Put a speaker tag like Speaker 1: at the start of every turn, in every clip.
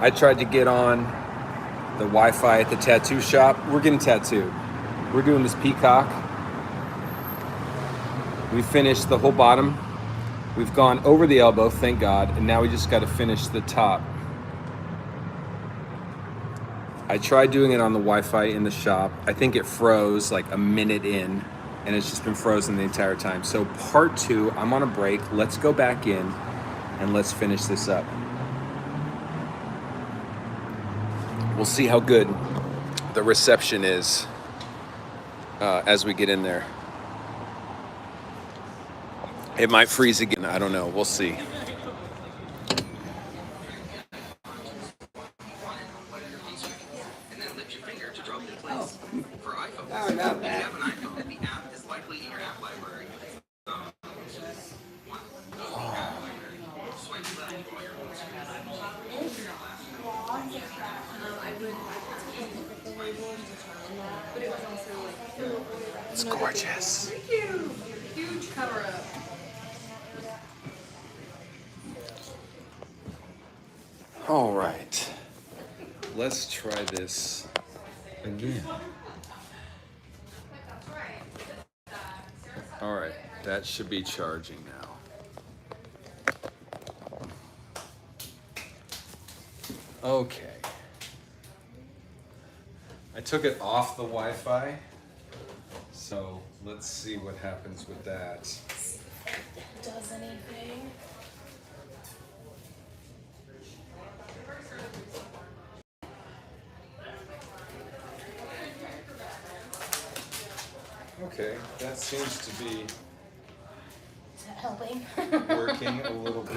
Speaker 1: I tried to get on the Wi-Fi at the tattoo shop. We're getting tattooed. We're doing this peacock. We finished the whole bottom. We've gone over the elbow, thank God, and now we just got to finish the top. I tried doing it on the Wi-Fi in the shop. I think it froze like a minute in, and it's just been frozen the entire time. So part 2, I'm on a break. Let's go back in and let's finish this up. We'll see how good the reception is as we get in there. It might freeze again. I don't know. We'll see. It's gorgeous.
Speaker 2: Thank you. Huge cover up.
Speaker 1: All right. Let's try this again. All right. That should be charging now. Okay. I took it off the Wi-Fi. So let's see what happens with that.
Speaker 2: Does anything?
Speaker 1: Okay, that seems to be
Speaker 2: Is that helping?
Speaker 1: working a little bit.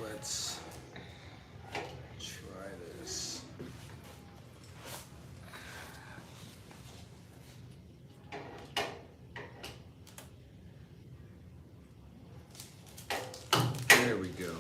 Speaker 1: Let's try this. There we go.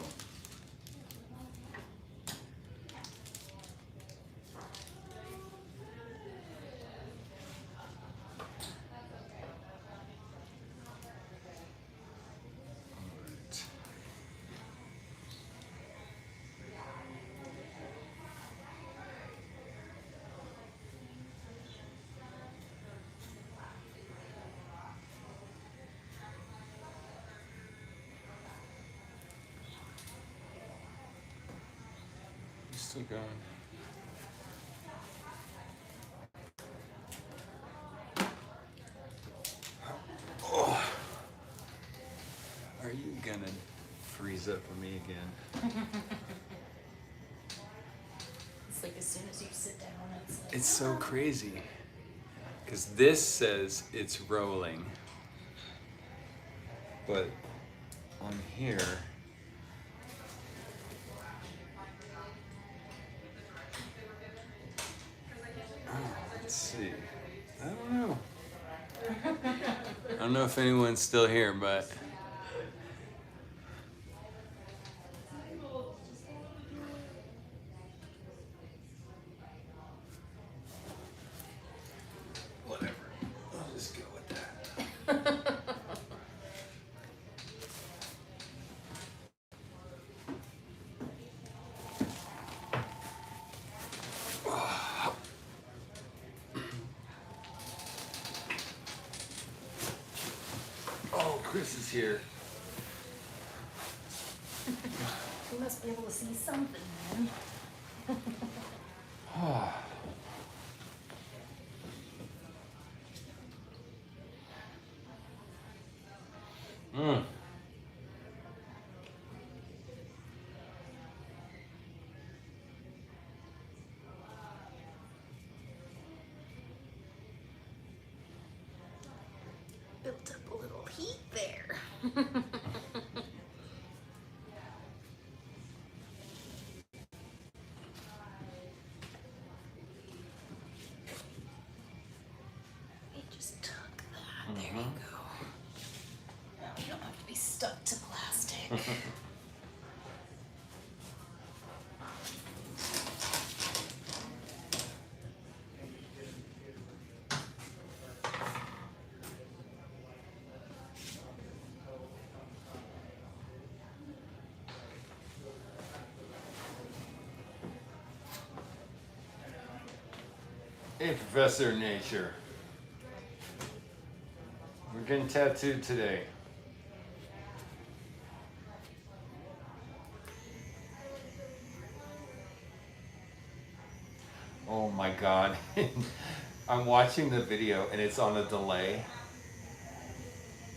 Speaker 1: Still going. Oh. Are you gonna freeze up for me again?
Speaker 2: It's like as soon as you sit down, it's like...
Speaker 1: It's so crazy. Because this says it's rolling. But on here... Let's see. I don't know. I don't know if anyone's still here, but whatever. I'll just go with that. Oh, Chris is here.
Speaker 2: You must be able to see something, man. Built up a little heat there. Just tuck that. There you go. Now you don't have to be stuck to plastic.
Speaker 1: Hey, Professor Nature. We're getting tattooed today. Oh my god. I'm watching the video and it's on a delay.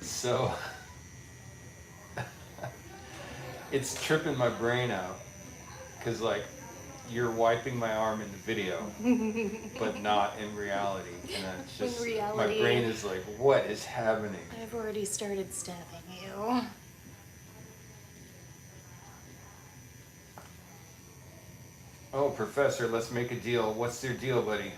Speaker 1: So it's tripping my brain out. Because, like, you're wiping my arm in the video, but not in reality. And it's just,
Speaker 2: In reality,
Speaker 1: my brain is like, what is happening?
Speaker 2: I've already started stabbing you.
Speaker 1: Oh, Professor, let's make a deal. What's your deal, buddy?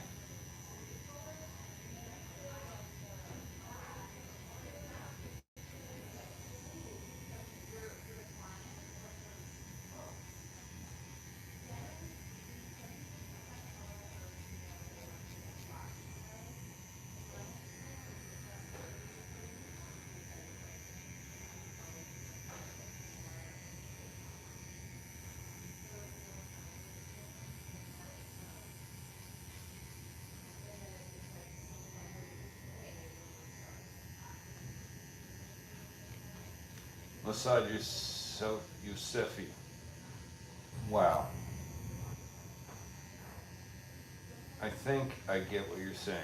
Speaker 1: Massage yourself, Yusefi. Wow. I think I get what you're saying.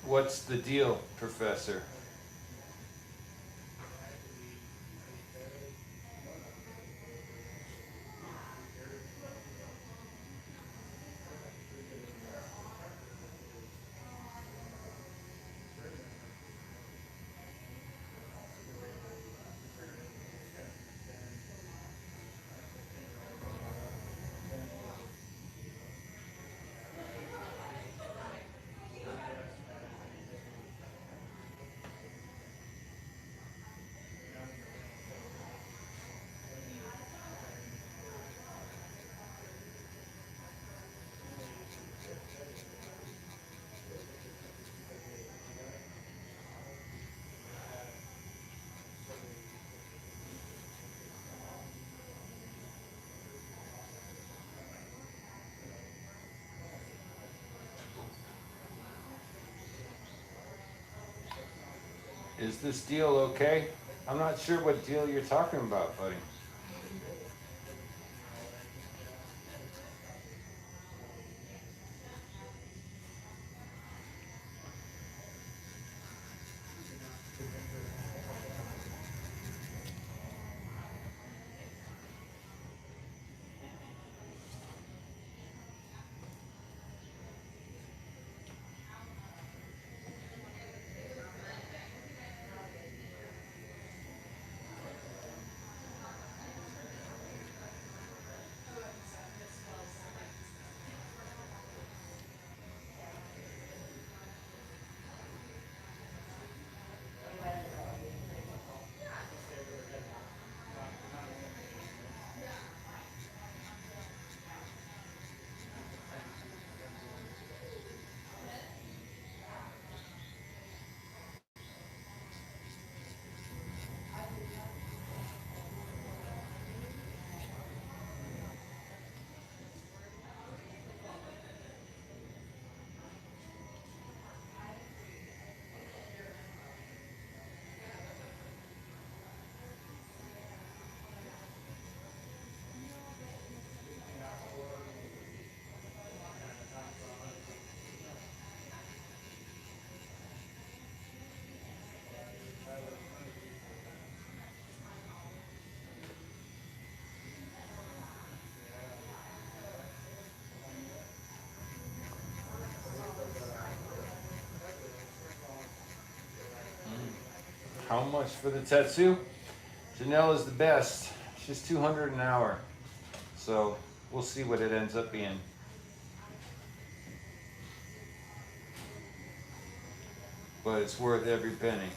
Speaker 1: What's the deal, Professor? Is this deal okay? I'm not sure what deal you're talking about, buddy. How much for the tattoo? Janelle is the best. She's $200 an hour. So we'll see what it ends up being. But it's worth every penny.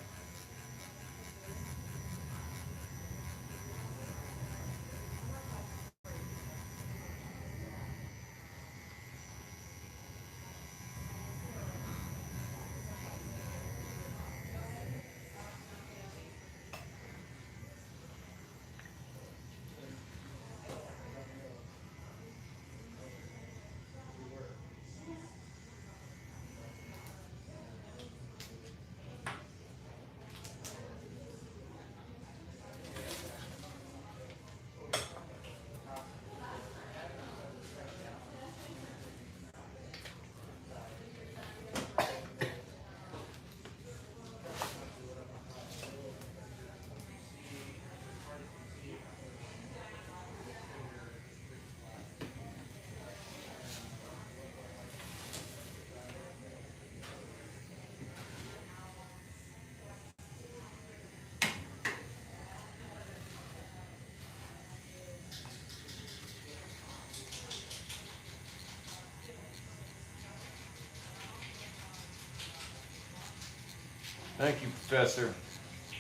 Speaker 1: Thank you, Professor.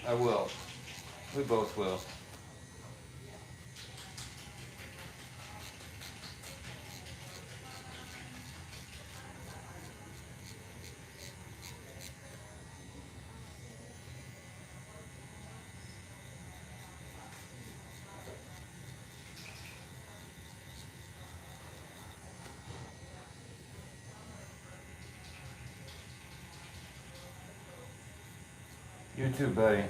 Speaker 1: I will. We both will. You too, buddy.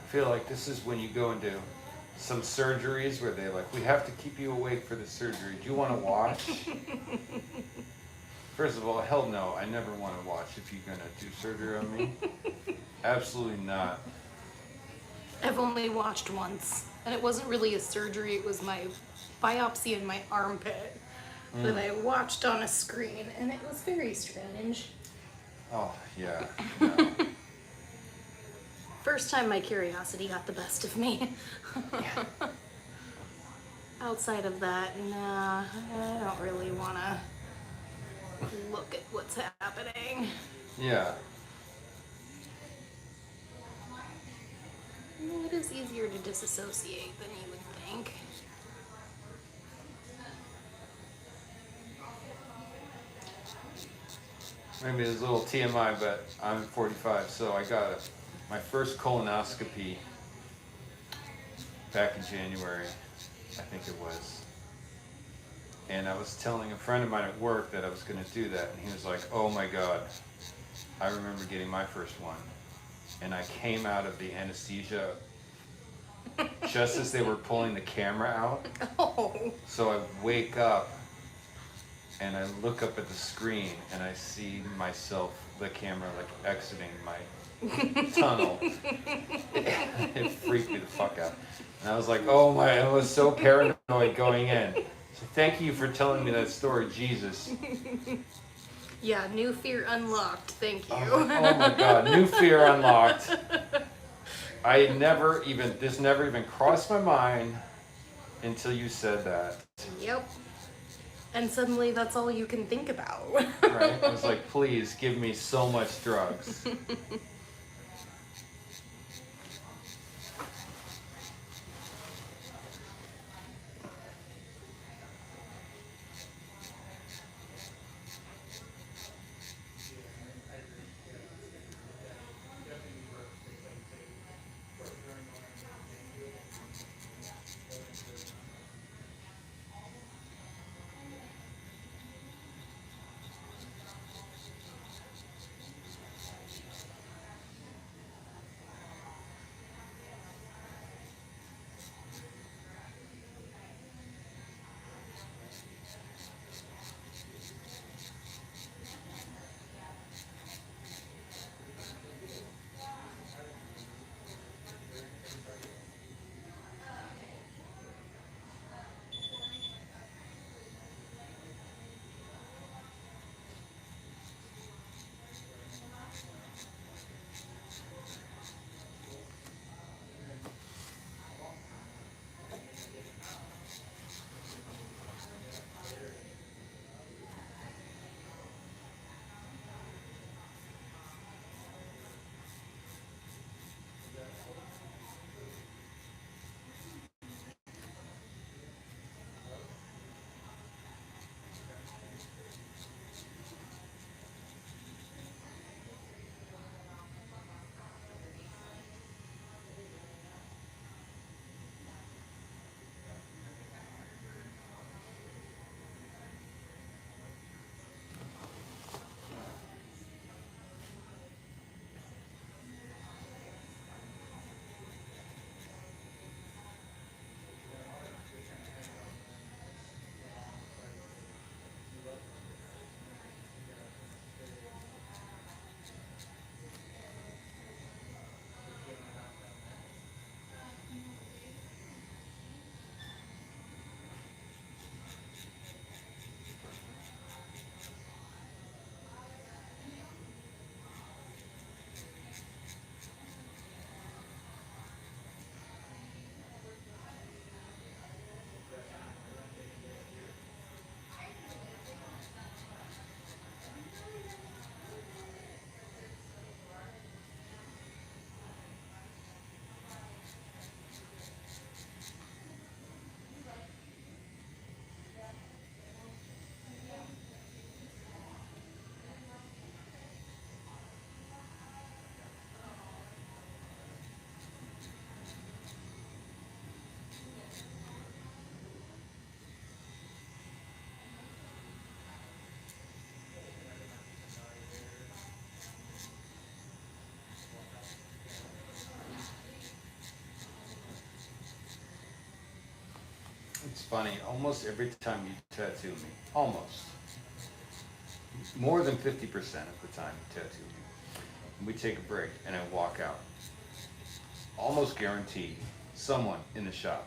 Speaker 1: I feel like this is when you go into some surgeries where they're like, we have to keep you awake for the surgery. Do you want to watch? First of all, hell no. I never want to watch if you're going to do surgery on me. Absolutely not.
Speaker 2: I've only watched once, and it wasn't really a surgery, it was my biopsy in my armpit that I watched on a screen, and it was very strange.
Speaker 1: Oh, yeah. No.
Speaker 2: First time my curiosity got the best of me.
Speaker 1: Yeah.
Speaker 2: Outside of that, nah, I don't really want to look at what's happening.
Speaker 1: Yeah.
Speaker 2: Well, it is easier to disassociate than you would think.
Speaker 1: Maybe it's a little TMI, but I'm 45, so I got my first colonoscopy back in January, I think it was. And I was telling a friend of mine at work that I was going to do that, and he was like, oh my God, I remember getting my first one. And I came out of the anesthesia just as they were pulling the camera out.
Speaker 2: Oh.
Speaker 1: So I wake up and I look up at the screen and I see myself, the camera, like exiting my tunnel. It freaked me the fuck out. And I was like, oh my, I was so paranoid going in. So thank you for telling me that story, Jesus.
Speaker 2: Yeah, new fear unlocked, thank you.
Speaker 1: Oh my God, new fear unlocked. This never even crossed my mind until you said that.
Speaker 2: Yep. And suddenly that's all you can think about.
Speaker 1: Right? I was like, please give me so much drugs. funny. Almost every time you tattoo me, almost more than 50% of the time you tattoo me, and we take a break and I walk out. Almost guaranteed, someone in the shop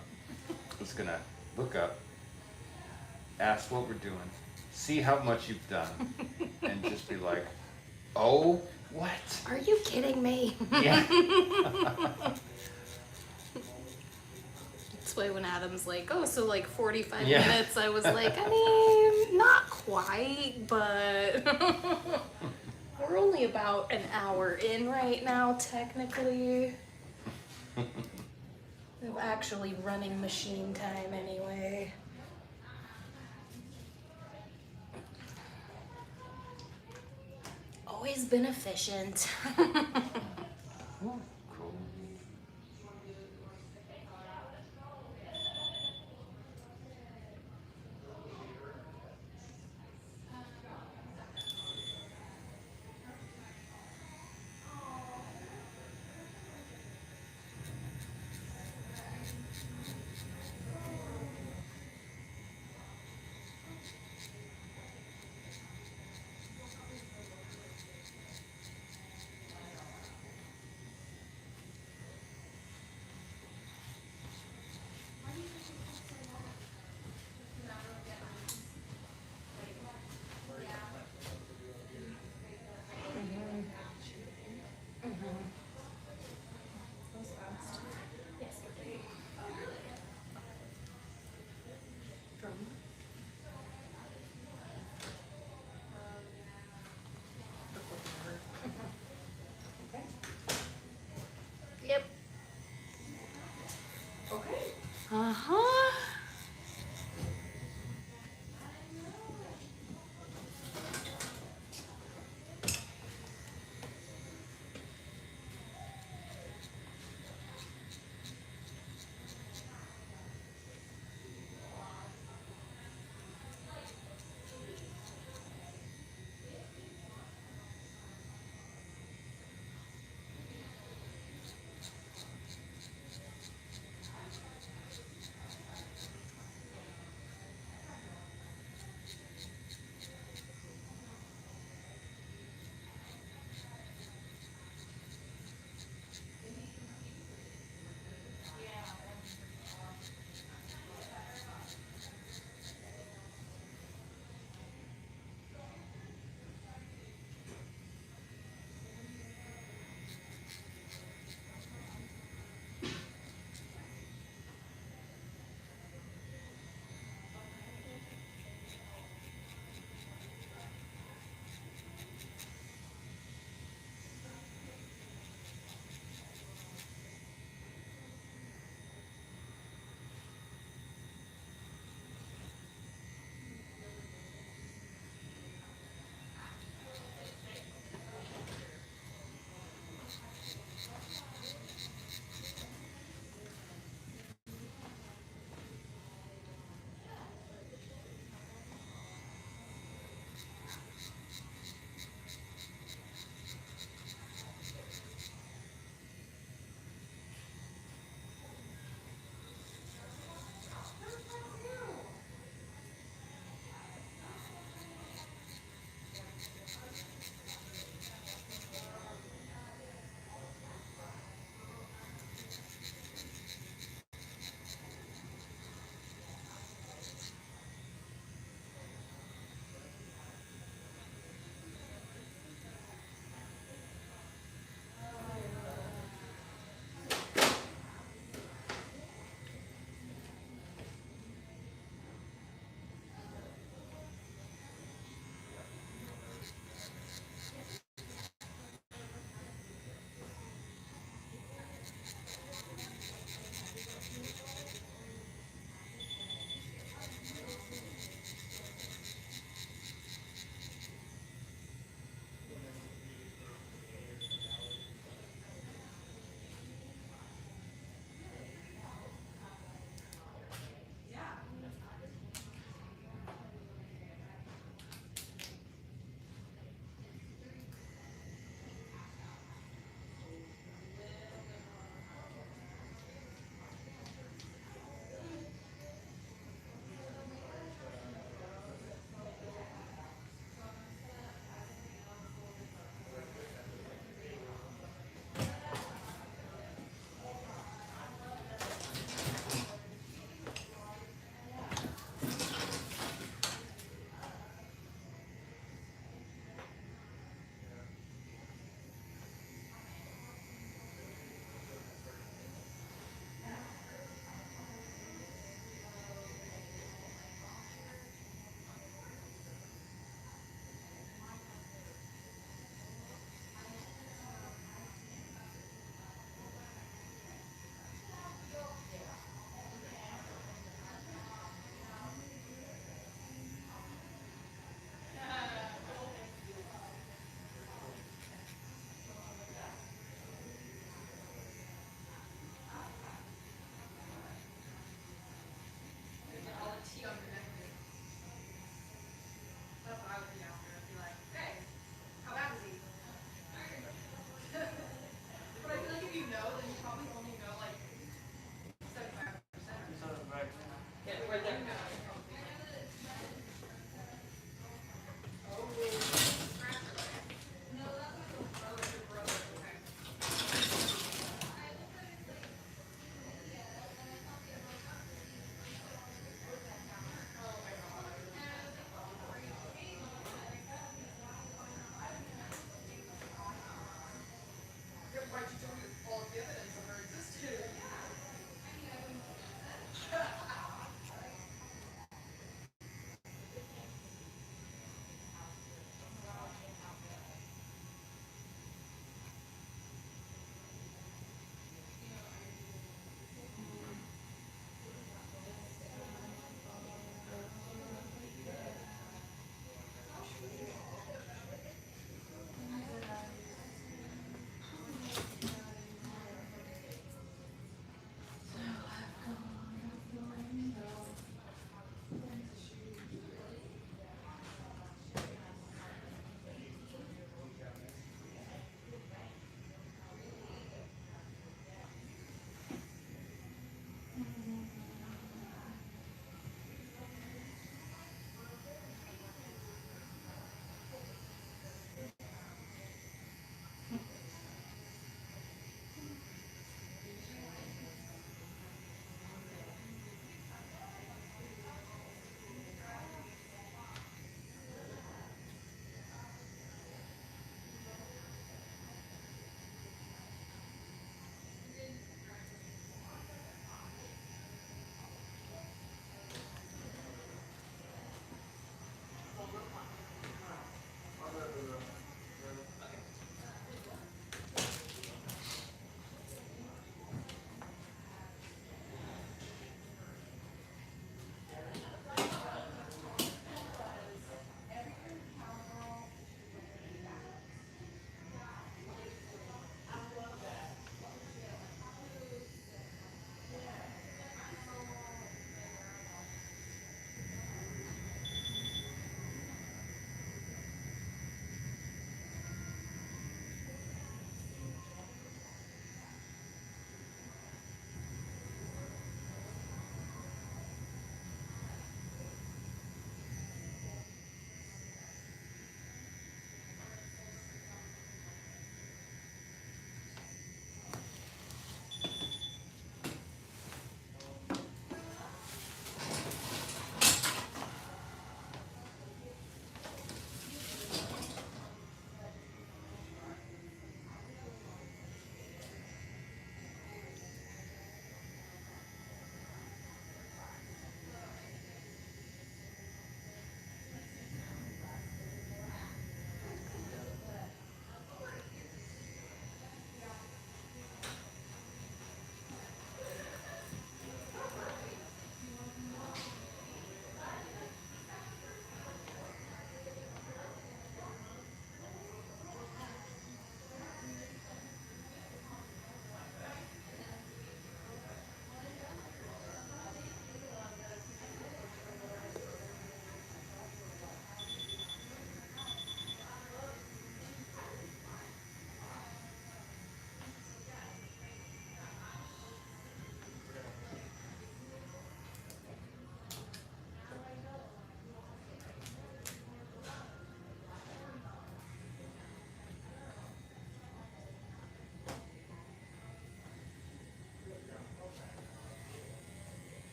Speaker 1: is gonna look up, ask what we're doing, see how much you've done, and just be like, "Oh, what?"
Speaker 2: Are you kidding me?
Speaker 1: Yeah.
Speaker 2: That's why when Adam's like, oh, so like 45
Speaker 1: Yeah.
Speaker 2: minutes, I was like, I mean, not quite, but we're only about an hour in right now, technically. Of actually running machine time anyway. Always been efficient.
Speaker 1: Ooh, cool.
Speaker 2: Yesterday. From okay. Yep. Okay. Uh-huh.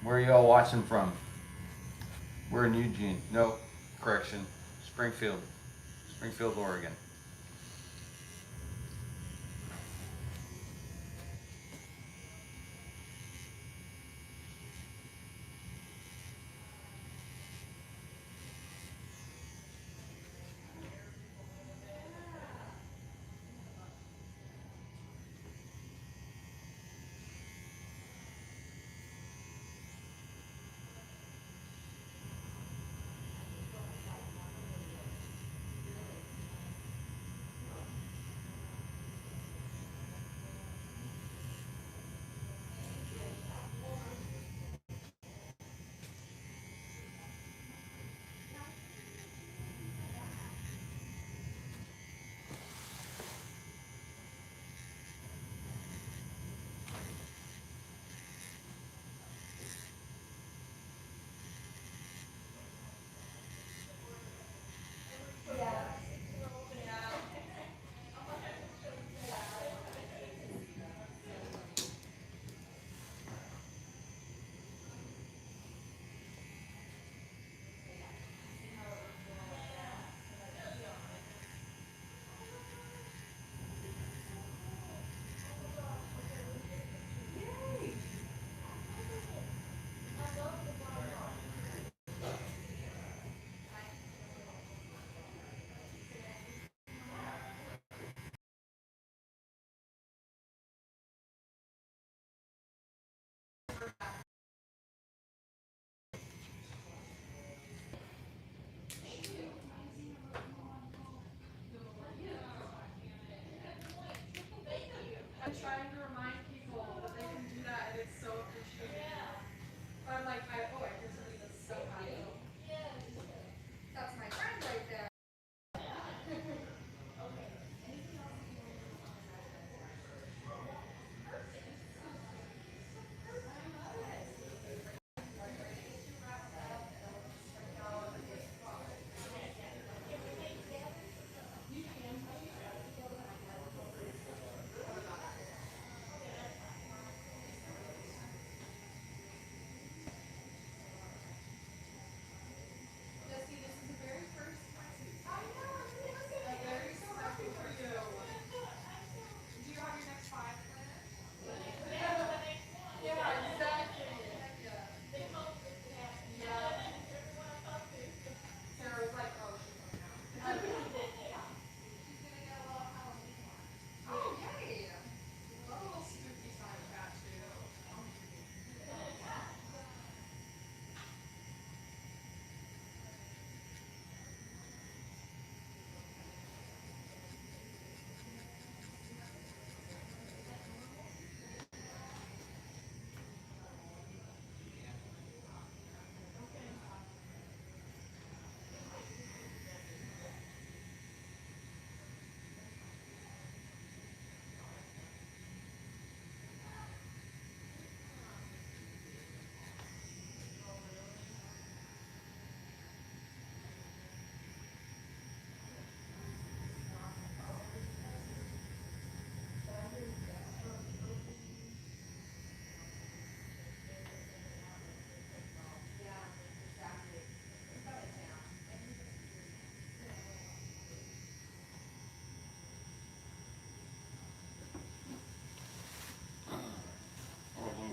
Speaker 1: Where are y'all watching from? We're in Eugene. No, correction. Springfield. Springfield, Oregon.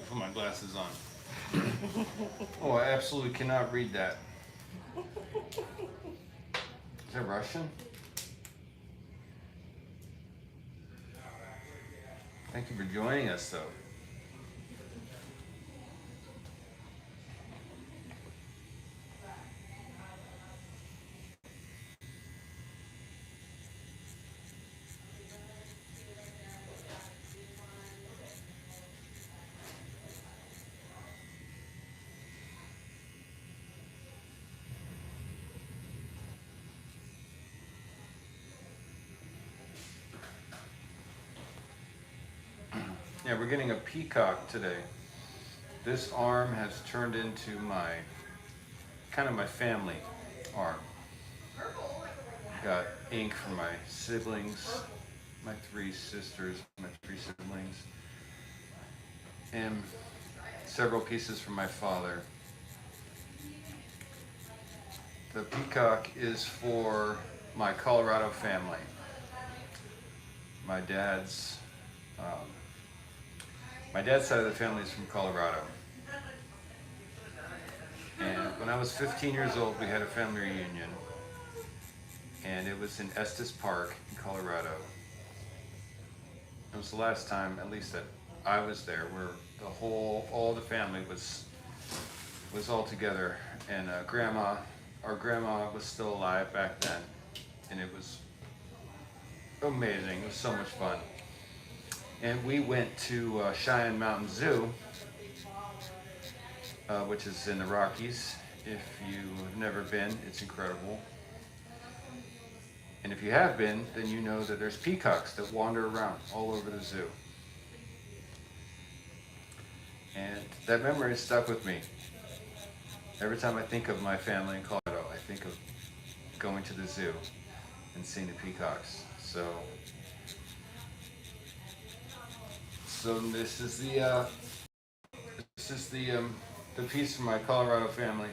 Speaker 1: Put my glasses on. Oh, I absolutely cannot read that. Is that Russian? Thank you for joining us, though. Yeah, we're getting a peacock today. This arm has turned into my, kind of my family arm. Got ink for my siblings, my three sisters, my three siblings. And several pieces from my father. The peacock is for my Colorado family. My dad's um, my dad's side of the family is from Colorado. And when I was 15 years old, we had a family reunion, and it was in Estes Park in Colorado. It was the last time, at least that I was there, where all the family was all together, and our grandma was still alive back then, and it was amazing. It was so much fun. And we went to Cheyenne Mountain Zoo, which is in the Rockies. If you have never been, it's incredible. And if you have been, then you know that there's peacocks that wander around all over the zoo. And that memory stuck with me. Every time I think of my family in Colorado, I think of going to the zoo and seeing the peacocks. So this is the piece from my Colorado family.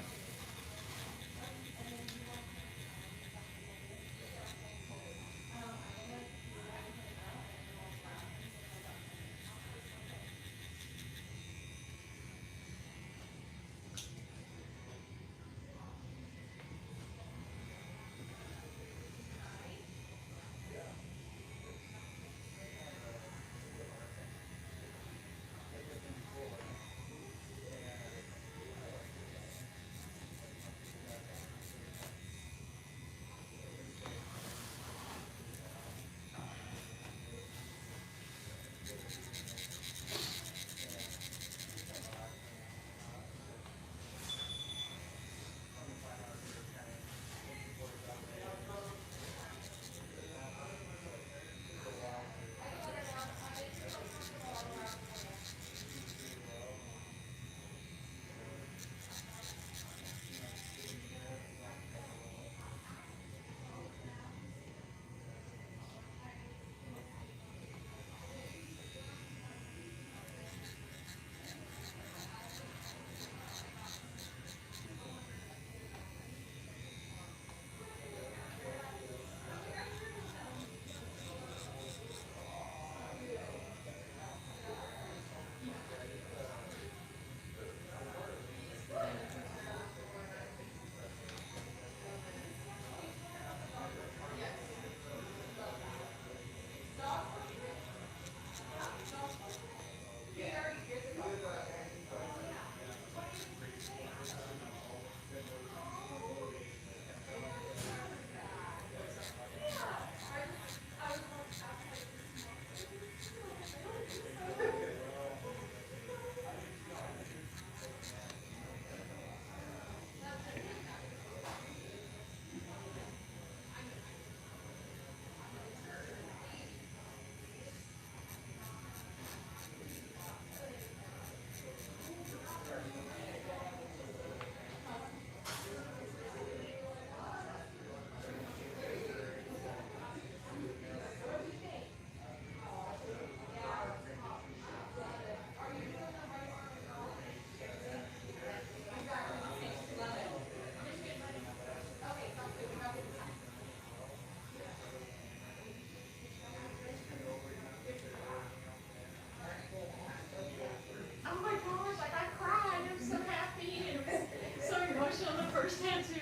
Speaker 2: Oh my gosh, like I cried. I'm so happy. It was so emotional the first tattoo.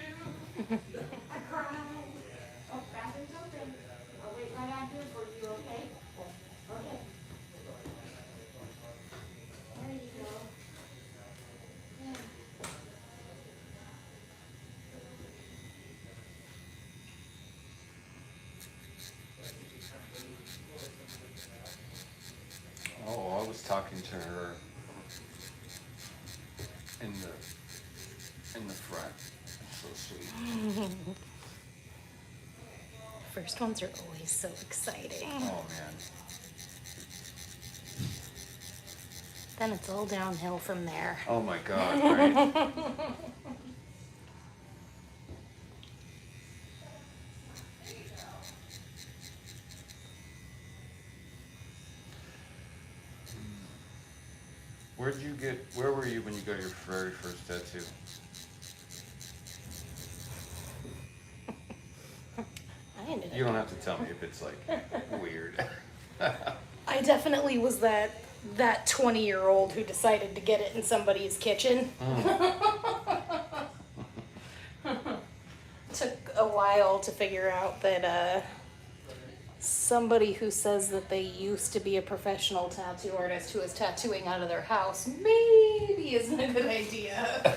Speaker 2: I cried. Oh, bathroom's open. I'll wait right out here for you, okay? Okay. There you go. Yeah.
Speaker 1: Oh, I was talking to her in the front. It's so sweet.
Speaker 2: First ones are always so exciting.
Speaker 1: Oh man.
Speaker 2: Then it's all downhill from there.
Speaker 1: Oh my God, right?
Speaker 3: Where were you when you got your very first tattoo?
Speaker 4: I ended
Speaker 3: You
Speaker 4: up.
Speaker 3: don't have to tell me if it's like weird.
Speaker 4: I definitely was that 20-year-old who decided to get it in somebody's kitchen. Took a while to figure out that somebody who says that they used to be a professional tattoo artist who is tattooing out of their house maybe isn't a good idea.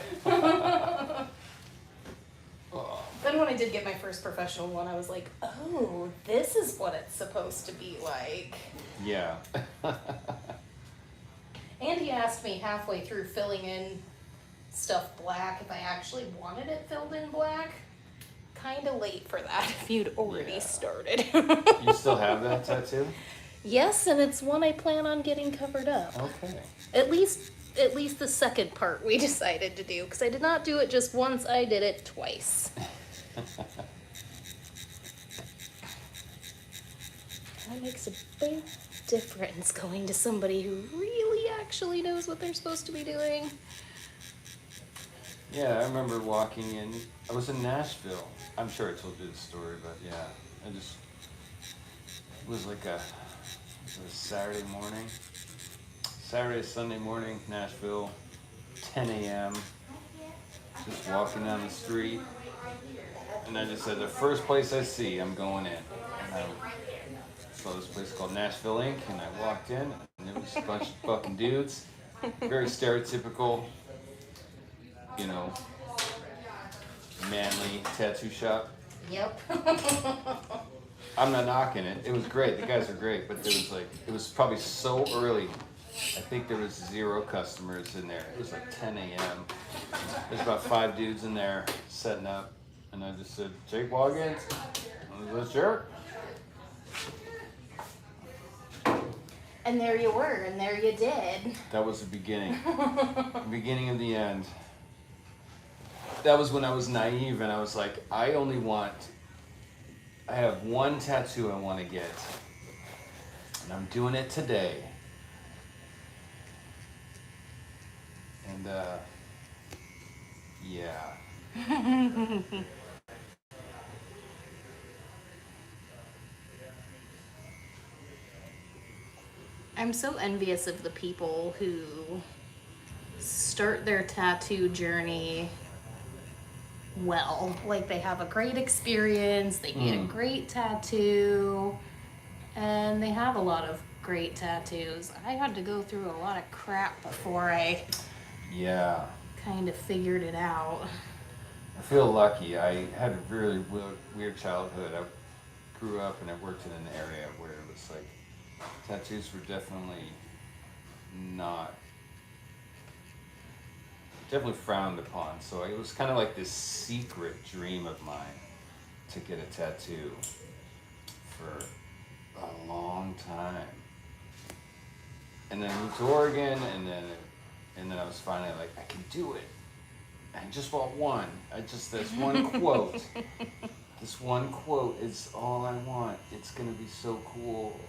Speaker 4: Then when I did get my first professional one, I was like, oh, this is what it's supposed to be like.
Speaker 3: Yeah.
Speaker 4: And he asked me halfway through filling in stuff black if I actually wanted it filled in black. Kinda late for that if you'd already
Speaker 3: Yeah.
Speaker 4: started.
Speaker 3: You still have that tattoo?
Speaker 4: Yes, and it's one I plan on getting covered up.
Speaker 3: Okay.
Speaker 4: At least the second part we decided to do, because I did not do it just once, I did it twice. That makes a big difference going to somebody who really actually knows what they're supposed to be doing.
Speaker 3: Yeah, I remember walking in. I was in Nashville. I'm sure I told you the story, but yeah, it was like it was Saturday morning, Sunday morning, Nashville, 10 a.m. Just walking down the street, and I just said, the first place I see, I'm going in. And I saw this place called Nashville Inc., and I walked in, and it was a bunch of fucking dudes, very stereotypical, you know, manly tattoo shop.
Speaker 4: Yep.
Speaker 3: I'm not knocking it. It was great. The guys were great, but it was probably so early. I think there was 0 customers in there. It was like 10 a.m. There's about 5 dudes in there setting up, and I just said, Jake Watkins, is this your?
Speaker 4: And there you were, and there you did.
Speaker 3: That was the beginning. The beginning of the end. That was when I was naive and I was like, I have one tattoo I want to get. And I'm doing it today. And, yeah.
Speaker 4: I'm so envious of the people who start their tattoo journey well. Like they have a great experience, they get a great tattoo, and they have a lot of great tattoos. I had to go through a lot of crap before I
Speaker 3: Yeah.
Speaker 4: kind of figured it out.
Speaker 3: I feel lucky. I had a really weird childhood. I grew up and I worked in an area where it was like, tattoos were definitely frowned upon. So it was kind of like this secret dream of mine to get a tattoo for a long time. And then I moved to Oregon, and then I was finally like, I can do it. I just want one. This one quote. This one quote is all I want. It's gonna be so cool.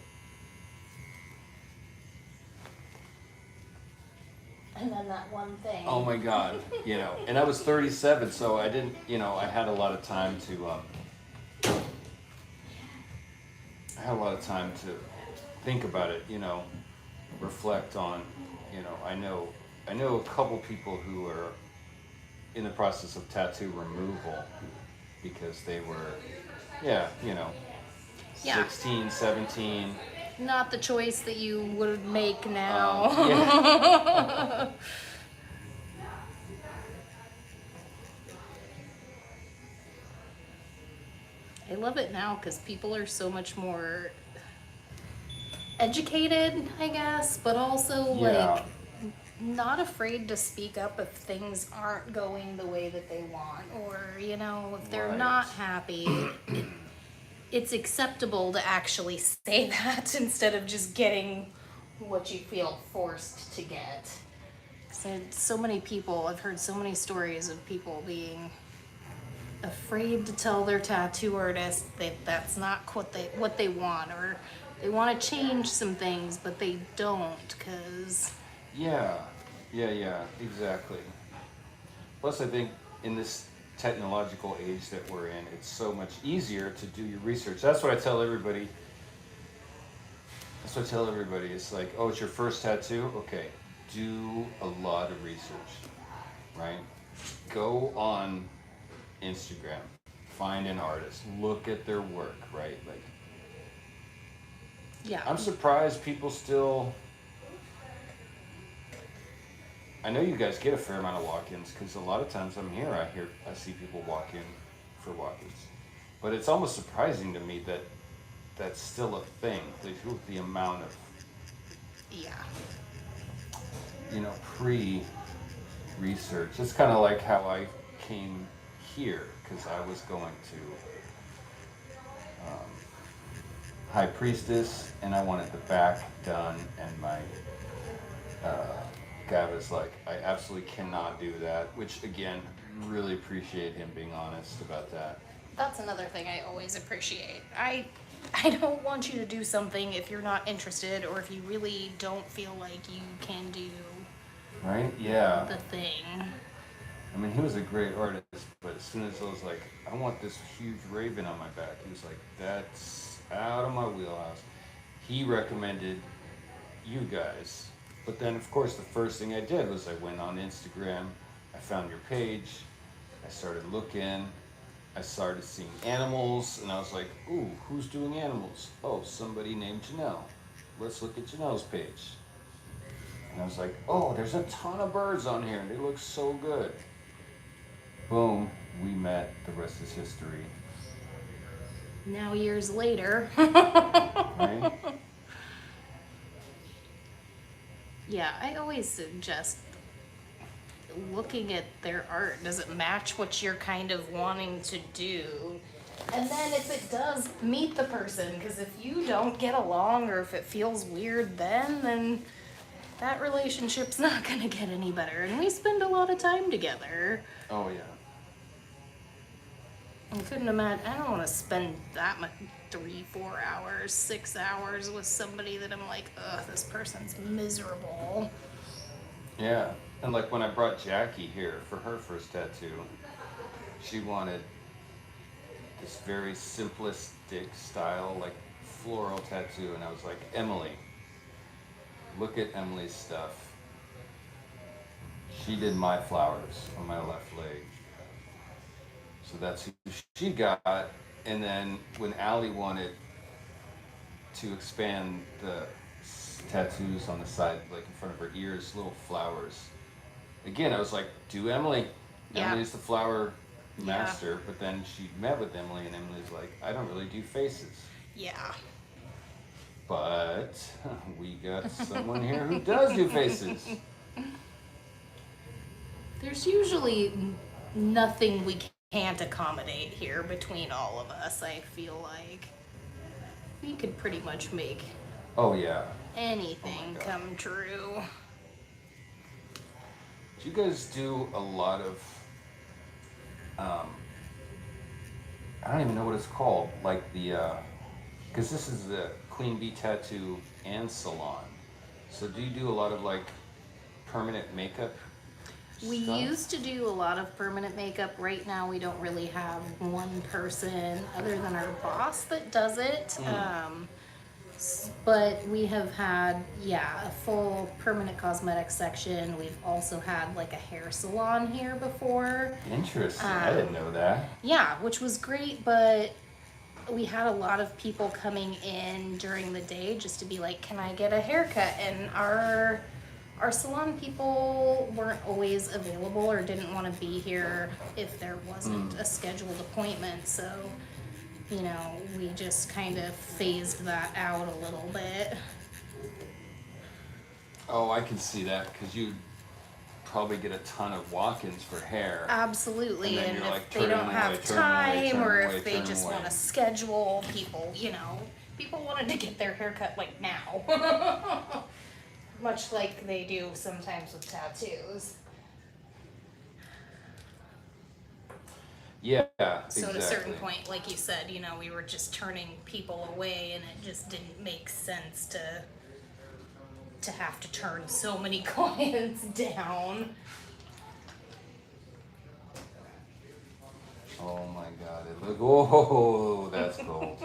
Speaker 4: And then that one thing.
Speaker 3: Oh my God, and I was 37, so I didn't, I had a lot of time to think about it, reflect on, I know a couple people who are in the process of tattoo removal because they were, 16, 17.
Speaker 4: Not the choice that you would make now.
Speaker 3: Yeah.
Speaker 4: I love it now because people are so much more educated, I guess, but also like not afraid to speak up if things aren't going the way that they want, or if they're not happy. It's acceptable to actually say that instead of just getting what you feel forced to get. So many people, I've heard so many stories of people being afraid to tell their tattoo artist that that's not what they want, or they want to change some things but they don't because
Speaker 3: Yeah, Yeah, exactly. Plus, I think in this technological age that we're in, it's so much easier to do your research. That's what I tell everybody. That's what I tell everybody. It's like, oh, it's your first tattoo? Okay, do a lot of research, right? Go on Instagram, find an artist, look at their work, right? Like,
Speaker 4: Yeah.
Speaker 3: I'm surprised people still. I know you guys get a fair amount of walk-ins because a lot of times I'm here, I see people walk in for walk-ins, but it's almost surprising to me that that's still a thing. The amount of
Speaker 4: Yeah.
Speaker 3: pre-research. It's kind of like how I came here because I was going to High Priestess and I wanted the back done, and my guy was like, I absolutely cannot do that, which again, really appreciate him being honest about that.
Speaker 4: That's another thing I always appreciate. I don't want you to do something if you're not interested or if you really don't feel like you can do
Speaker 3: Right? Yeah.
Speaker 4: the thing.
Speaker 3: I mean, he was a great artist, but as soon as I was like, I want this huge raven on my back, he was like, that's out of my wheelhouse. He recommended you guys. But then, of course, the first thing I did was I went on Instagram, I found your page, I started looking, I started seeing animals, and I was like, ooh, who's doing animals? Oh, somebody named Janelle. Let's look at Janelle's page. And I was like, oh, there's a ton of birds on here, and they look so good. Boom, we met, the rest is history.
Speaker 4: Now, years later.
Speaker 3: Right?
Speaker 4: Yeah, I always suggest looking at their art. Does it match what you're kind of wanting to do? And then if it does, meet the person. Because if you don't get along or if it feels weird then that relationship's not going to get any better. And we spend a lot of time together.
Speaker 3: Oh, yeah.
Speaker 4: I couldn't imagine. I don't want to spend that much 3, 4 hours, 6 hours with somebody that I'm like, ugh, this person's miserable.
Speaker 3: Yeah. And like when I brought Jackie here for her first tattoo, she wanted this very simplistic style, like floral tattoo. And I was like, Emily, look at Emily's stuff. She did my flowers on my left leg. So that's who she got. And then when Allie wanted to expand the tattoos on the side, like in front of her ears, little flowers. Again, I was like, do Emily.
Speaker 4: Yeah.
Speaker 3: Emily's the flower master. But then she met with Emily, and Emily's like, I don't really do faces.
Speaker 4: Yeah.
Speaker 3: But we got someone here who does do faces.
Speaker 4: There's usually nothing we can't accommodate here between all of us. I feel like we could pretty much make
Speaker 3: Oh, yeah.
Speaker 4: anything come true.
Speaker 3: Do you guys do a lot of, I don't even know what it's called, like the, because this is the Queen Bee Tattoo and Salon. So do you do a lot of like permanent makeup
Speaker 4: We
Speaker 3: stuff?
Speaker 4: used to do a lot of permanent makeup. Right now we don't really have one person other than our boss that does it. But we have had, a full permanent cosmetic section. We've also had like a hair salon here before.
Speaker 3: Interesting. I didn't know that.
Speaker 4: Yeah, which was great, but we had a lot of people coming in during the day just to be like, can I get a haircut? And our salon people weren't always available or didn't want to be here if there wasn't a scheduled appointment. So, we just kind of phased that out a little bit.
Speaker 3: Oh, I can see that because you probably get a ton of walk-ins for hair.
Speaker 4: Absolutely,
Speaker 3: And then
Speaker 4: and
Speaker 3: you're
Speaker 4: if
Speaker 3: like,
Speaker 4: they
Speaker 3: turn
Speaker 4: don't
Speaker 3: away,
Speaker 4: have
Speaker 3: turn away,
Speaker 4: time,
Speaker 3: turn
Speaker 4: or
Speaker 3: away,
Speaker 4: if they
Speaker 3: turn
Speaker 4: just
Speaker 3: away.
Speaker 4: want to schedule, people, people wanted to get their haircut like now. Much like they do sometimes with tattoos.
Speaker 3: Yeah,
Speaker 4: So
Speaker 3: exactly.
Speaker 4: at a certain point, like you said, we were just turning people away and it just didn't make sense to to have to turn so many clients down.
Speaker 3: Oh my God! It look. Oh, that's cold.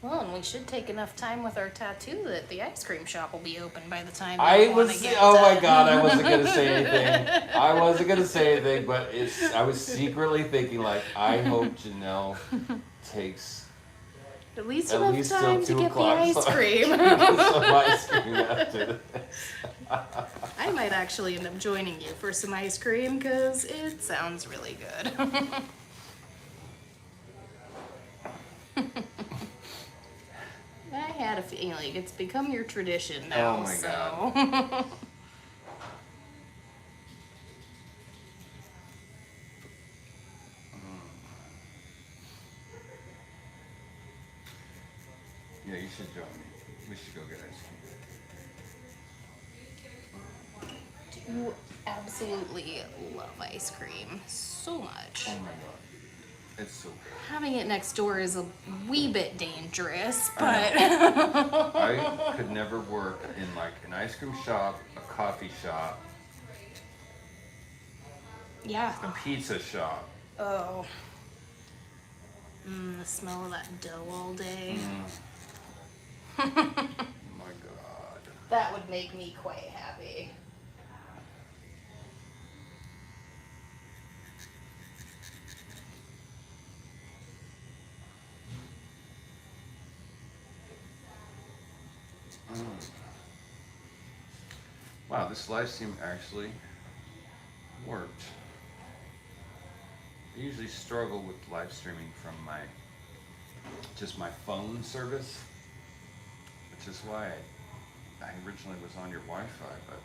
Speaker 4: Well, and we should take enough time with our tattoo that the ice cream shop will be open by the time
Speaker 3: I
Speaker 4: we want
Speaker 3: was.
Speaker 4: to get
Speaker 3: Oh my
Speaker 4: done.
Speaker 3: God! I wasn't gonna say anything. I wasn't gonna say anything, but it's. I was secretly thinking like, I hope Janelle takes
Speaker 4: At least
Speaker 3: at
Speaker 4: enough
Speaker 3: least
Speaker 4: time
Speaker 3: till
Speaker 4: to
Speaker 3: 2
Speaker 4: get the
Speaker 3: o'clock.
Speaker 4: ice
Speaker 3: So I
Speaker 4: cream.
Speaker 3: can get some ice cream after this.
Speaker 4: I might actually end up joining you for some ice cream because it sounds really good. I had a feeling it's become your tradition now.
Speaker 3: Oh my
Speaker 4: so.
Speaker 3: God. Yeah, you should join me. We should go get ice cream.
Speaker 4: You absolutely love ice cream so much.
Speaker 3: Oh my God. It's so good.
Speaker 4: Having it next door is a wee bit dangerous, but
Speaker 3: I could never work in like an ice cream shop, a coffee shop,
Speaker 4: yeah.
Speaker 3: a pizza shop.
Speaker 4: Oh. The smell of that dough all day.
Speaker 3: Oh my God.
Speaker 4: That would make me quite happy.
Speaker 3: Wow, this live stream actually worked. I usually struggle with live streaming from just my phone service, which is why I originally was on your Wi-Fi, but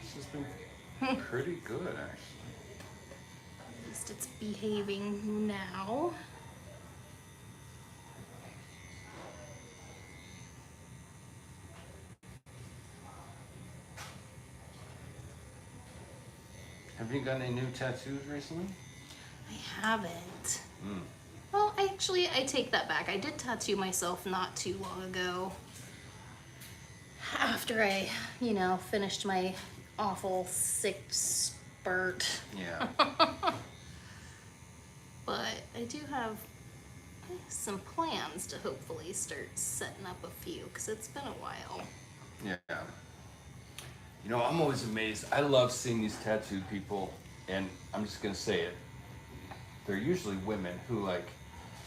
Speaker 3: this has been pretty good actually.
Speaker 4: At least it's behaving now.
Speaker 3: Have you gotten any new tattoos recently?
Speaker 4: I haven't.
Speaker 3: Mm.
Speaker 4: Well, I take that back. I did tattoo myself not too long ago. After I, finished my awful sick spurt.
Speaker 3: Yeah.
Speaker 4: But I do have some plans to hopefully start setting up a few, because it's been a while.
Speaker 3: Yeah. You know, I'm always amazed. I love seeing these tattooed people, and I'm just gonna say it. They're usually women who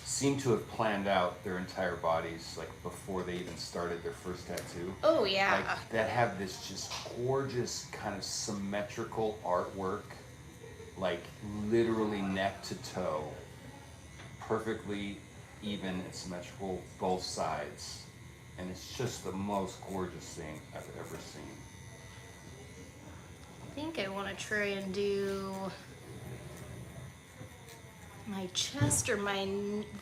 Speaker 3: seem to have planned out their entire bodies before they even started their first tattoo.
Speaker 4: Oh yeah.
Speaker 3: That have this just gorgeous kind of symmetrical artwork, literally neck to toe, perfectly even and symmetrical both sides, and it's just the most gorgeous thing I've ever seen.
Speaker 4: I think I want to try and do my chest or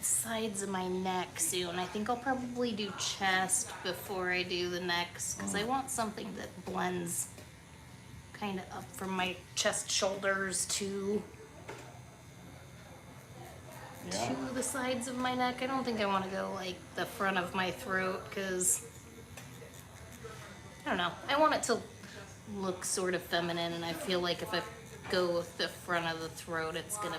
Speaker 4: sides of my neck soon. I think I'll probably do chest before I do the necks, because I want something that blends kind of up from my chest, shoulders to the sides of my neck. I don't think I want to go the front of my throat, because I don't know. I want it to look sort of feminine, and I feel like if I go with the front of the throat, it's gonna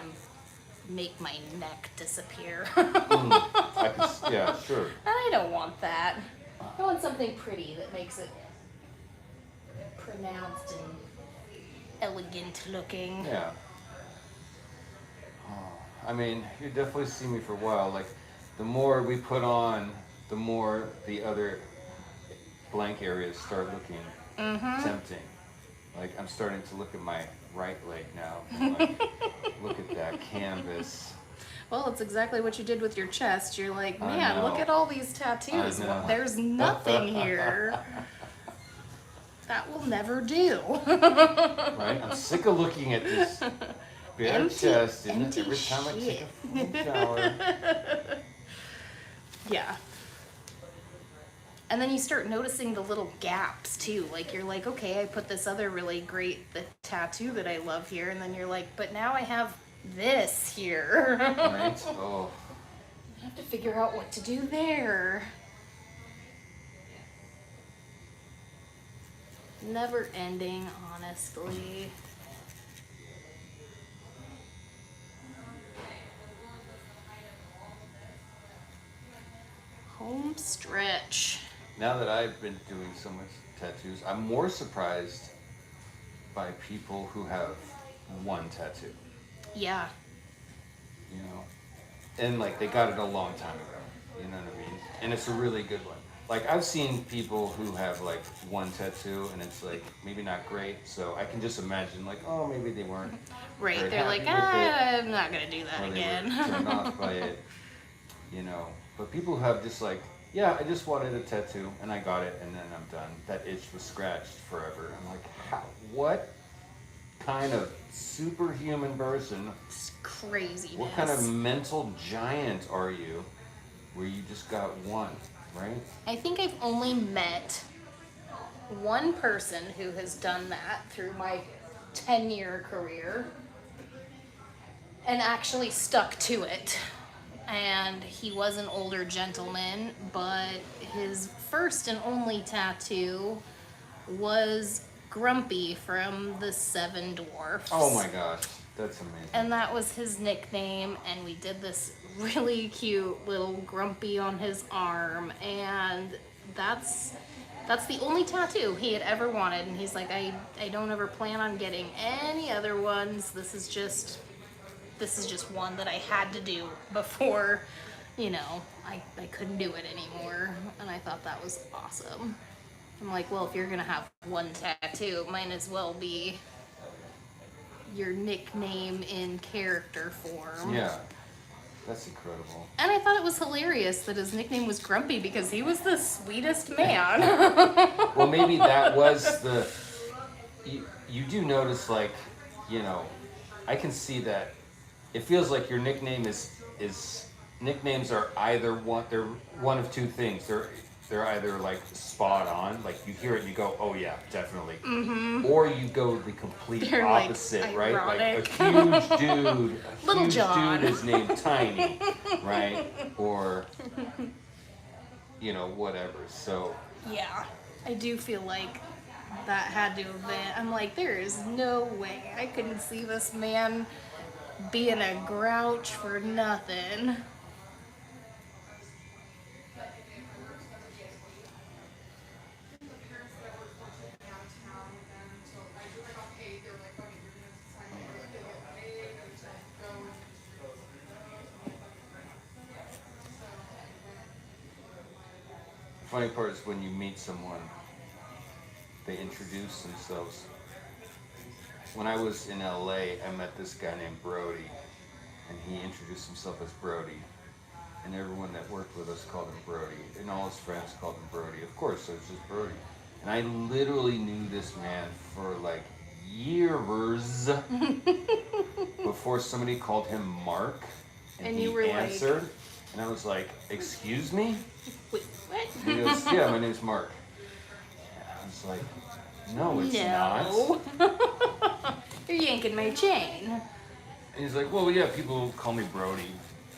Speaker 4: make my neck disappear.
Speaker 3: Yeah, sure.
Speaker 4: I don't want that. I want something pretty that makes it pronounced and elegant looking.
Speaker 3: Yeah. I mean, you definitely see me for a while. The more we put on, the more the other blank areas start looking tempting. I'm starting to look at my right leg now. And look at that canvas.
Speaker 4: Well, it's exactly what you did with your chest. You're like, man,
Speaker 3: know.
Speaker 4: look at all these tattoos.
Speaker 3: I know.
Speaker 4: There's nothing here. That will never do.
Speaker 3: Right? I'm sick of looking at this bare chest
Speaker 4: empty
Speaker 3: every time I take
Speaker 4: shit.
Speaker 3: a fucking shower.
Speaker 4: Yeah. And then you start noticing the little gaps too. Like you're like, okay, I put this other really great tattoo that I love here, and then you're like, but now I have this here.
Speaker 3: Right? Oh.
Speaker 4: I have to figure out what to do there. Never ending, honestly. Home stretch.
Speaker 3: Now that I've been doing so much tattoos, I'm more surprised by people who have one tattoo,
Speaker 4: Yeah.
Speaker 3: you know? And like they got it a long time ago, you know what I mean? And it's a really good one. Like I've seen people who have like one tattoo and it's like maybe not great, so I can just imagine like, oh, maybe they weren't
Speaker 4: Right.
Speaker 3: very
Speaker 4: They're like,
Speaker 3: happy with
Speaker 4: I'm not gonna do
Speaker 3: it,
Speaker 4: that
Speaker 3: or
Speaker 4: again.
Speaker 3: they were turned off by it, you know? But people who have just like, yeah, I just wanted a tattoo and I got it and then I'm done. That itch was scratched forever. I'm like, how? What kind of superhuman person?
Speaker 4: It's craziness.
Speaker 3: What kind of mental giant are you where you just got one, right?
Speaker 4: I think I've only met one person who has done that through my 10-year career and actually stuck to it. And he was an older gentleman, but his first and only tattoo was Grumpy from the Seven Dwarfs.
Speaker 3: Oh my gosh, that's amazing.
Speaker 4: And that was his nickname, and we did this really cute little Grumpy on his arm, and that's the only tattoo he had ever wanted. And he's like, I don't ever plan on getting any other ones. This is just one that I had to do before, you know, I couldn't do it anymore. And I thought that was awesome. I'm like, well, if you're gonna have one tattoo, it might as well be your nickname in character form.
Speaker 3: Yeah, that's incredible.
Speaker 4: And I thought it was hilarious that his nickname was Grumpy because he was the sweetest man.
Speaker 3: Well, maybe that was the. You do notice, like, you know, I can see that. It feels like your nickname is nicknames are either one. They're one of two things. They're either like spot on, like you hear it and you go, oh yeah, definitely. Mm-hmm. Or you go the complete
Speaker 4: They're, like,
Speaker 3: opposite, right? Like a
Speaker 4: ironic.
Speaker 3: huge dude,
Speaker 4: Little John.
Speaker 3: dude is named Tiny, right? Or you know, whatever. So
Speaker 4: Yeah, I do feel like that had to have been. I'm like, there is no way I couldn't see this man being a grouch for nothing.
Speaker 3: the funny part is when you meet someone, they introduce themselves. When I was in LA, I met this guy named Brody, and he introduced himself as Brody. And everyone that worked with us called him Brody, and all his friends called him Brody. Of course, it was just Brody. And I literally knew this man for like years before somebody called him Mark,
Speaker 4: And
Speaker 3: he
Speaker 4: you were like-
Speaker 3: answered, and I was like, "Excuse me?"
Speaker 4: Wait, what?
Speaker 3: And he goes, "Yeah, my name's Mark." And I was like, "No, it's not."
Speaker 4: No. You're yanking my chain.
Speaker 3: And he's like, well, yeah, people call me Brody.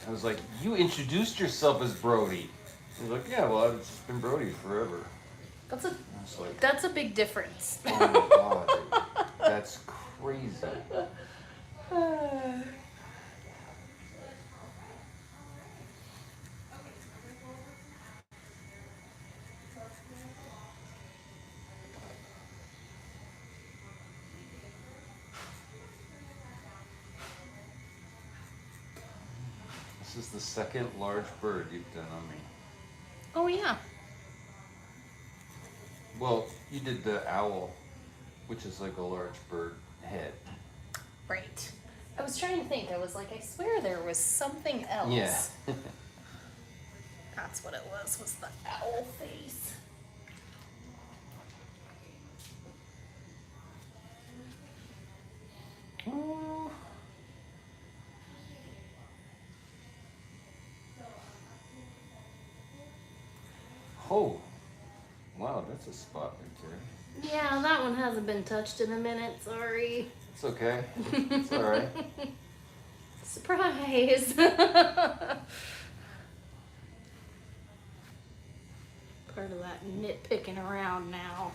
Speaker 3: I was like, you introduced yourself as Brody. He's like, yeah, well, I've just been Brody forever.
Speaker 4: That's a
Speaker 3: I was like,
Speaker 4: that's a big difference.
Speaker 3: oh my god, dude. That's crazy. This is the second large bird you've done on me.
Speaker 4: Oh yeah.
Speaker 3: Well, you did the owl, which is like a large bird head.
Speaker 4: Right. I was trying to think. I was like, I swear there was something else.
Speaker 3: Yeah.
Speaker 4: That's what it was the owl face.
Speaker 3: Ooh. Oh, Wow, that's a spot right there.
Speaker 4: Yeah, that one hasn't been touched in a minute. Sorry.
Speaker 3: It's okay. It's all right.
Speaker 4: Surprise. Part of that nitpicking around now.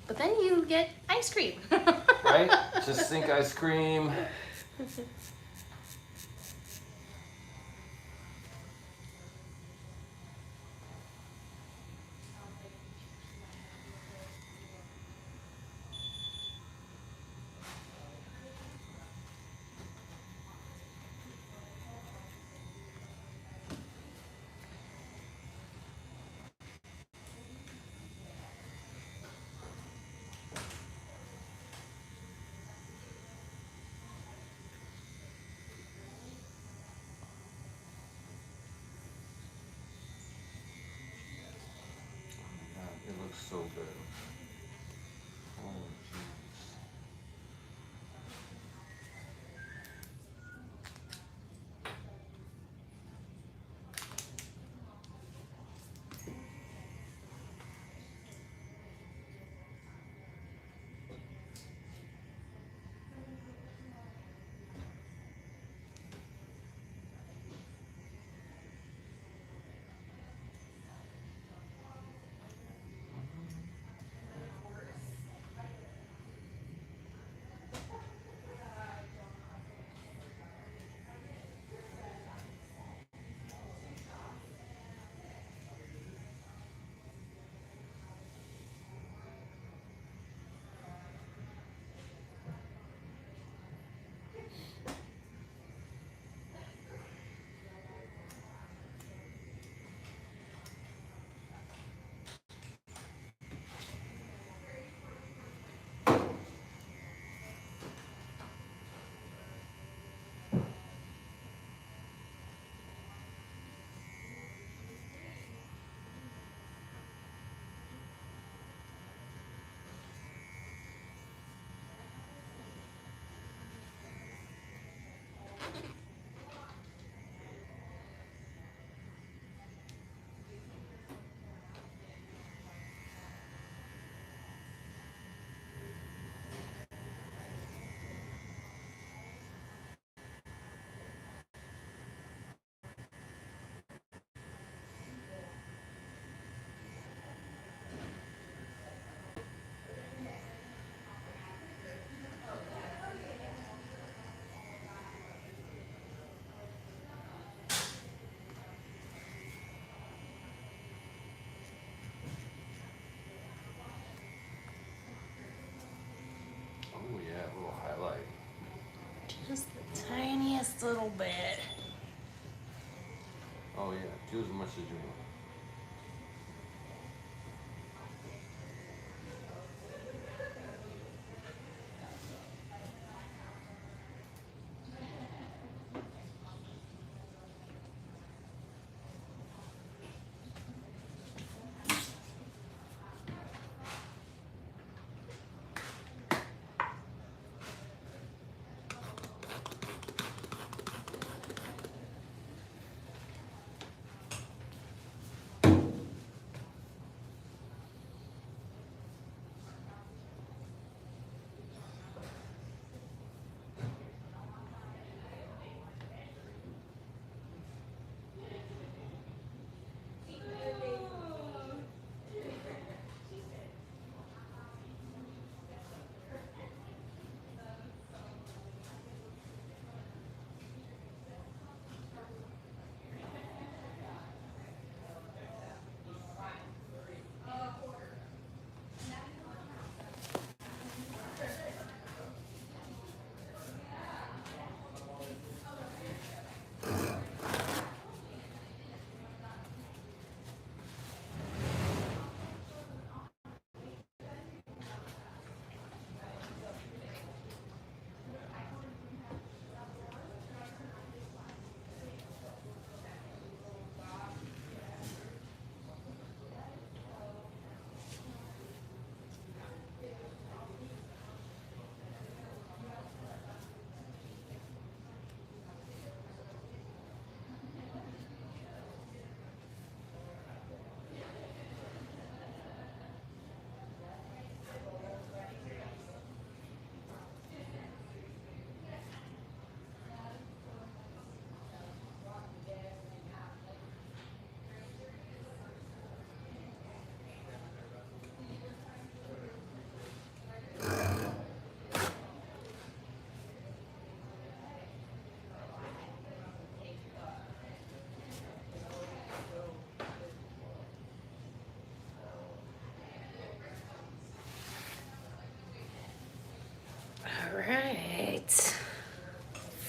Speaker 4: But then you get ice cream.
Speaker 3: Right? Just think ice cream. God, it looks so good. Oh, jeez. Oh yeah, a little highlight.
Speaker 4: Just the tiniest little bit.
Speaker 3: Oh yeah, do as much as you want.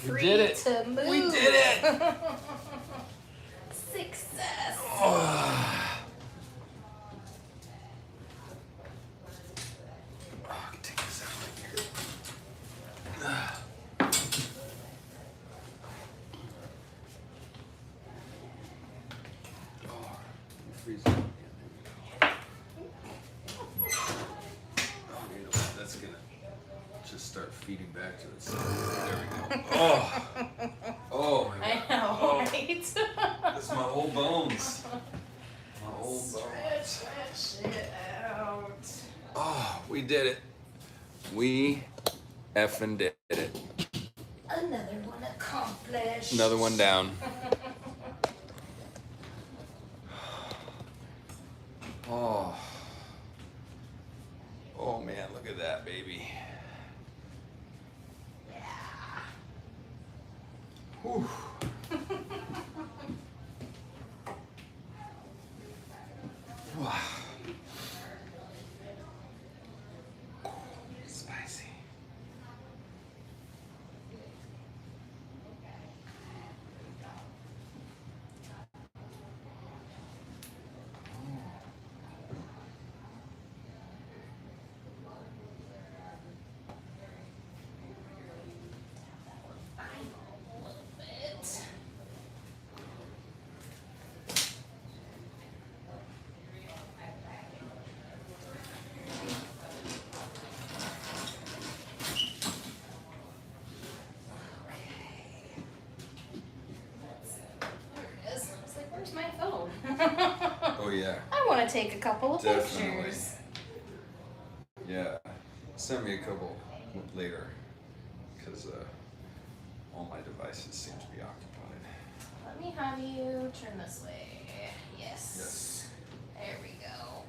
Speaker 4: free
Speaker 3: did it.
Speaker 4: to move.
Speaker 3: We did it.
Speaker 4: Success.
Speaker 3: Oh, take this out right here. Oh, freeze it. That's gonna just start feeding back to itself. There we go. Oh, oh my
Speaker 4: I
Speaker 3: God.
Speaker 4: know,
Speaker 3: Oh,
Speaker 4: right?
Speaker 3: that's my whole bones. My whole bones.
Speaker 4: Stretch it out.
Speaker 3: Oh, we did it. We effing did it.
Speaker 4: Another one accomplished.
Speaker 3: Another one down. Oh. Oh man, look at that, baby.
Speaker 4: Yeah.
Speaker 3: Whew. Wow. Spicy.
Speaker 4: A little bit. There it is. I was like, where's my phone?
Speaker 3: Oh yeah.
Speaker 4: I want to take a couple of
Speaker 3: Definitely.
Speaker 4: pictures.
Speaker 3: Yeah. Send me a couple later, because all my devices seem to be occupied.
Speaker 4: Let me have you turn this way. Yes.
Speaker 3: Yes.
Speaker 4: There we go.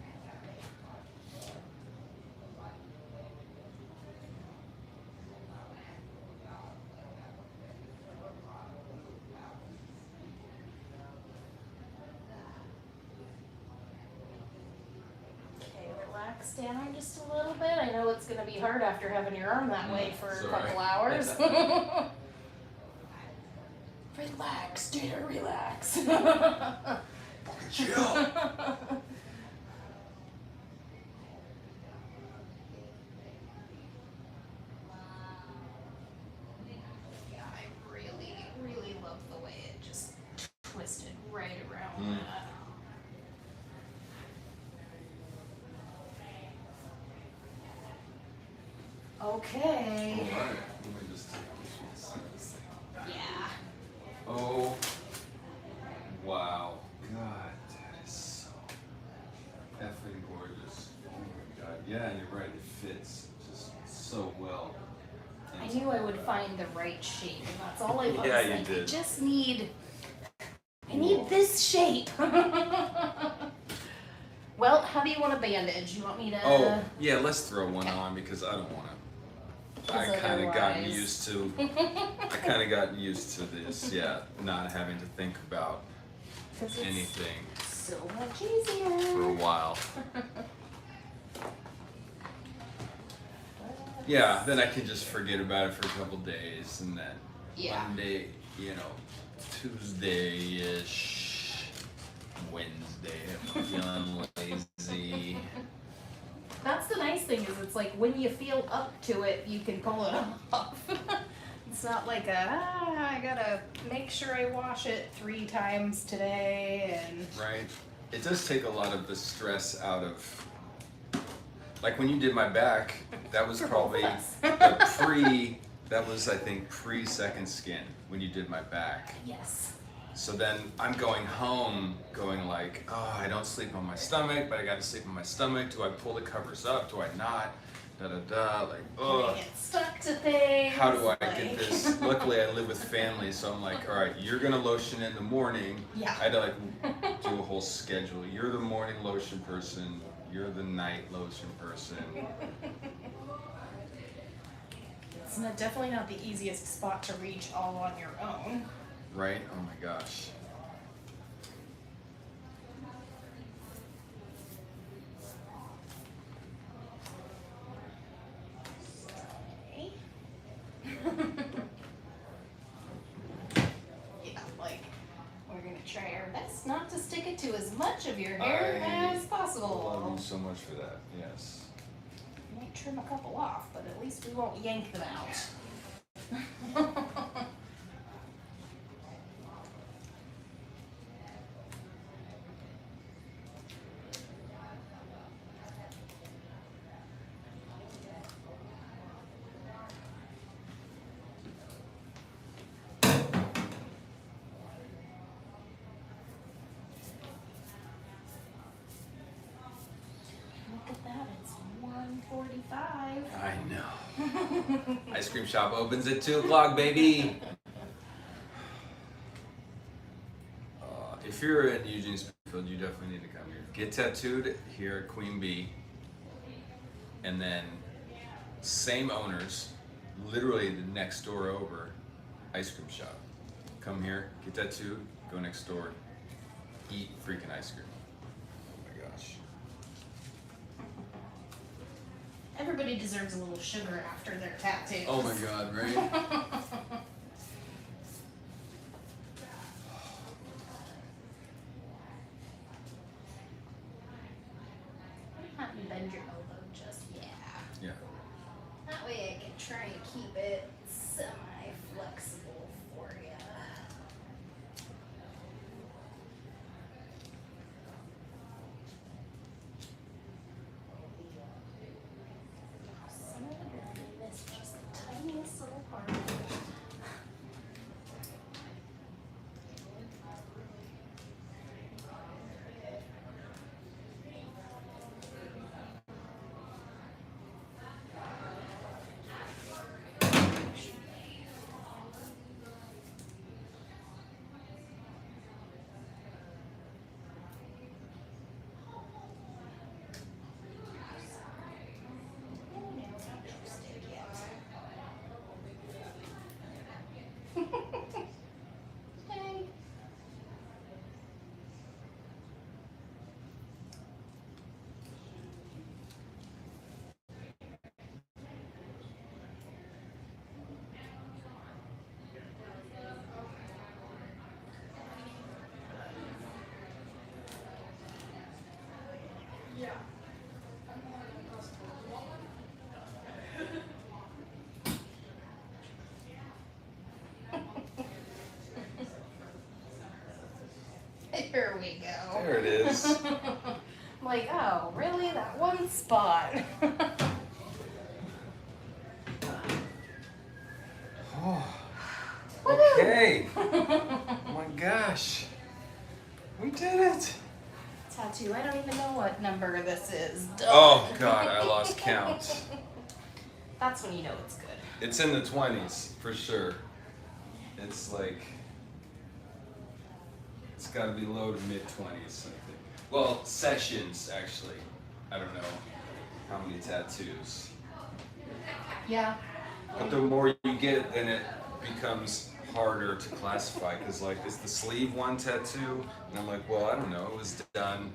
Speaker 4: Okay, relax down just a little bit. I know it's going to be hard after having your arm that way for a
Speaker 3: Sorry.
Speaker 4: couple hours. Relax, dear, relax.
Speaker 3: Chill.
Speaker 4: Yeah, I really, really love the way it just twisted right around
Speaker 3: Mm.
Speaker 4: that. Okay.
Speaker 3: All right. Let me just take this.
Speaker 4: Yeah.
Speaker 3: Oh. Wow. God, that is so effing gorgeous. Oh my God. Yeah, you're right. It fits just so well.
Speaker 4: I knew I would find the right shape, and that's all I was
Speaker 3: Yeah, you
Speaker 4: like,
Speaker 3: did.
Speaker 4: I just need, I need this shape. Well, how do you want a bandage? You want me to?
Speaker 3: Oh, yeah, let's throw one on because I don't want to. I
Speaker 4: 'Cause
Speaker 3: kind of gotten
Speaker 4: otherwise-
Speaker 3: used to. I kind of got used to this. Yeah, not having to think about
Speaker 4: 'Cause it's
Speaker 3: anything
Speaker 4: so much easier.
Speaker 3: for a while. Yeah, then I can just forget about it for a couple days, and then
Speaker 4: Yeah.
Speaker 3: Monday, Tuesday-ish, Wednesday, I'm feeling lazy.
Speaker 4: That's the nice thing is it's like when you feel up to it, you can pull it off. It's not like I gotta make sure I wash it 3 times today and
Speaker 3: Right. It does take a lot of the stress out of, like when you did my back, that was
Speaker 4: For
Speaker 3: probably
Speaker 4: both
Speaker 3: the that was I think pre-second skin when you did my back.
Speaker 4: yes.
Speaker 3: So then I'm going home going like, oh, I don't sleep on my stomach, but I gotta sleep on my stomach. Do I pull the covers up? Do I not? Da da da, like,
Speaker 4: Can
Speaker 3: ugh.
Speaker 4: I get stuck to things?
Speaker 3: How do I
Speaker 4: like-
Speaker 3: get this? Luckily, I live with family, so I'm like, all right, you're gonna lotion in the morning.
Speaker 4: Yeah.
Speaker 3: I had to like do a whole schedule. You're the morning lotion person. You're the night lotion person.
Speaker 4: It's definitely not the easiest spot to reach all on your own.
Speaker 3: Right? Oh my gosh.
Speaker 4: Okay. get to as much of your hair as
Speaker 3: love
Speaker 4: possible.
Speaker 3: you so much for that. Yes.
Speaker 4: You might trim a couple off, but at least we won't yank them out. Look at that, it's 1:45.
Speaker 1: I know. Ice cream shop opens at 2 o'clock, baby. If you're in Eugene, Springfield, you definitely need to come here. Get tattooed here at Queen Bee. And then same owners, literally the next door over, ice cream shop. Come here, get tattooed, go next door, eat freaking ice cream. Oh my gosh.
Speaker 4: Everybody deserves a little sugar after their tattoos.
Speaker 1: Oh my god, right?
Speaker 4: Have you bend your elbow just, yeah.
Speaker 1: Yeah.
Speaker 4: That way I can try and keep it semi-flexible for you. Some of it, I missed just the tiniest little part. Hey. Here we go.
Speaker 1: There it is.
Speaker 4: I'm like, oh, really? That one spot.
Speaker 1: Oh, okay. Oh my gosh. We did it.
Speaker 4: Tattoo. I don't even know what number this is. Done.
Speaker 1: Oh god, I lost count.
Speaker 4: That's when you know it's good.
Speaker 1: It's in the 20s for sure. It's like, it's got to be low to mid 20s, I think. Well, sessions actually. I don't know how many tattoos.
Speaker 4: Yeah.
Speaker 1: But the more you get, then it becomes harder to classify because, like, is the sleeve one tattoo? And I'm like, well, I don't know. It was done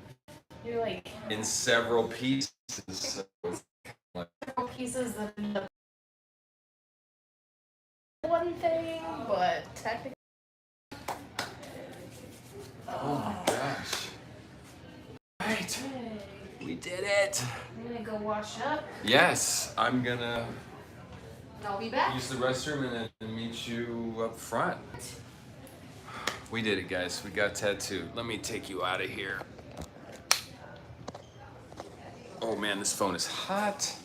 Speaker 4: You're like
Speaker 1: in several pieces. So it's like,
Speaker 4: several pieces that end up one thing, but technically.
Speaker 1: oh my gosh. Right. We did it.
Speaker 4: I'm gonna go wash up.
Speaker 1: Yes, I'm gonna
Speaker 4: And I'll be back.
Speaker 1: use the restroom and then meet you up front. We did it, guys. We got tattooed. Let me take you out of here. Oh man, this phone is hot.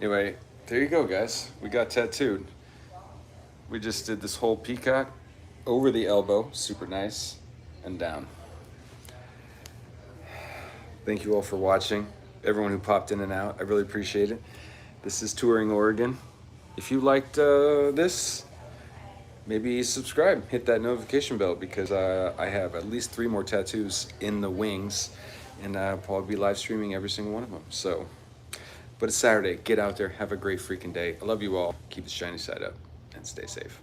Speaker 1: Anyway, there you go, guys. We got tattooed. We just did this whole peacock over the elbow, super nice, and down. Thank you all for watching. Everyone who popped in and out, I really appreciate it. This is Touring Oregon. If you liked this, maybe subscribe, hit that notification bell because I have at least 3 more tattoos in the wings, and I'll probably be live streaming every single one of them. So, but it's Saturday. Get out there, have a great freaking day. I love you all. Keep the shiny side up, and stay safe.